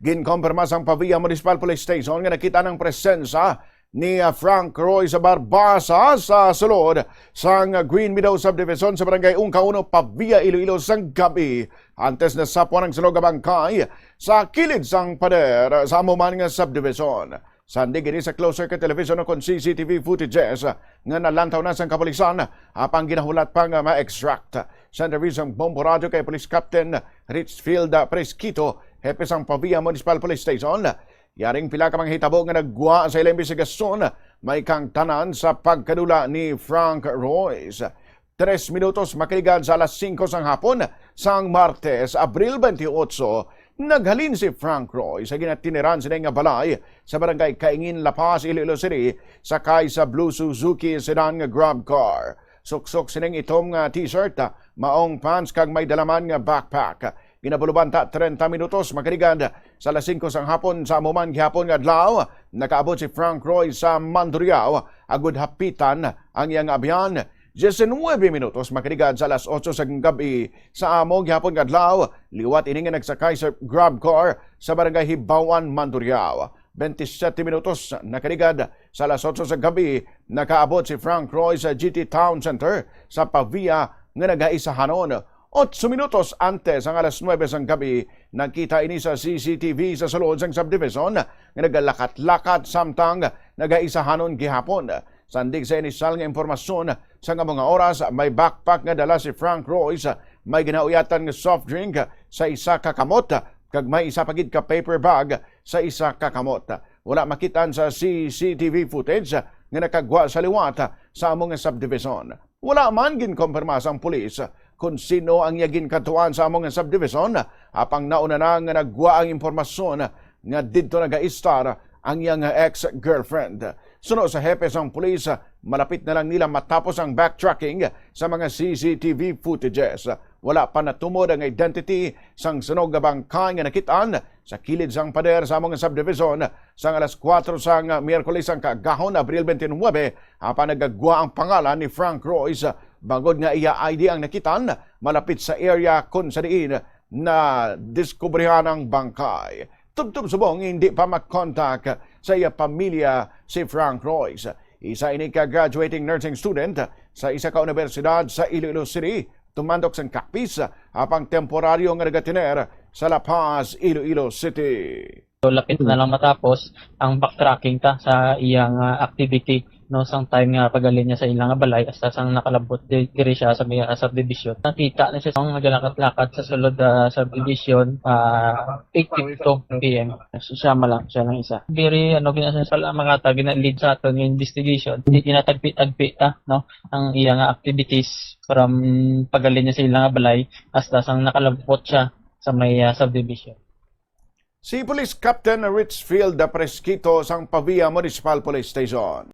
Ginkompirma sang Pavia Municipal Police Station nga nakita ng presensya ni Frank Roy sa Barbasa sa sulod sang Green Meadow Subdivision sa Barangay Ungkauno, Pavia, Iloilo sang gabi. Antes na sapwa ng sunog bangkay sa kilid sang pader sa amuman nga subdivision. Sandig ini sa closed circuit television o kon CCTV footages nga nalantaw na sang kapulisan apang ginahulat pang ma-extract. Sa interview sang bombo radyo kay Police Captain Richfield Presquito, hepe sang Pavia Municipal Police Station, yaring pila ka mga hitabo nga nagwa sa ilang investigasyon may kang tanan sa pagkadula ni Frank Royce. 3 minutos makiligan sa alas 5 sang hapon sang Martes, Abril 28, naghalin si Frank Roy sa ginatiniran sila nga balay sa barangay Kaingin, La Paz, Iloilo City, sakay sa Blue Suzuki sedan nga grab car. Suksok sining itom nga t-shirt, maong pants kag may dalaman nga backpack. Ginabuluban ta 30 minutos makaligan sa alas 5 sang hapon sa amuman gihapon nga adlaw, nakaabot si Frank Roy sa Mandurriao, agud hapitan ang iyang abyan. 19 minutos makaligan sa alas 8 sa gabi sa amo gihapon nga adlaw, liwat ini nga nagsakay sa grab car sa barangay Hibawan, Mandurriao. 27 minutos nakaligad sa alas 8 sa gabi, nakaabot si Frank Roy sa GT Town Center sa Pavia nga nagaisahanon. 8 minutos antes ang alas 9 sang gabi, nakita ini sa CCTV sa sulod sang subdivision nga nagalakat-lakat samtang nagaisahanon gihapon. Sandig sa inisal nga impormasyon sa nga mga oras, may backpack nga dala si Frank Royce, may ginauyatan nga soft drink sa isa ka kamot, kag may isa pagid ka paper bag sa isa ka kamot. Wala makitan sa CCTV footage nga nakagwa sa liwat sa among subdivision. Wala man ginkompirma sang pulis kung sino ang yagin katuan sa among subdivision, apang nauna na nga nagwa ang impormasyon nga didto nagaistar ang iyang ex-girlfriend. Suno sa hepe sang pulis, malapit na lang nila matapos ang backtracking sa mga CCTV footages. Wala pa natumod ang identity sang sunog nga bangkay nga nakitaan sa kilid sang pader sa mga subdivision sang alas 4 sang Miyerkules ang kagahon, Abril 29, apan nagagwa ang pangalan ni Frank Royce. Bangod nga iya ID ang nakitaan malapit sa area kung sa diin na diskubrihan ang bangkay. Tubtub subong hindi pa makontak sa iya pamilya si Frank Royce. Isa ini ka graduating nursing student sa isa ka universidad sa Iloilo City, tumandok sang kapis apang temporaryo nga nagatiner sa La Paz, Iloilo City. So, lapit na lang matapos ang backtracking ta sa iyang activity no sang time nga pagalin niya sa ilang balay hasta sang nakalabot diri siya sa mga subdivision. Nakita na siya sang nagalakad-lakad sa sulod subdivision 8:52 PM. So, siya lang isa. Very ginasa sa mga lead sa aton yung investigation. Ginatagpi-tagpi ta no ang iyang activities from pagalin niya sa ilang balay hasta sang nakalabot siya sa may subdivision. Si Police Captain Richfield Presquito sang Pavia Municipal Police Station.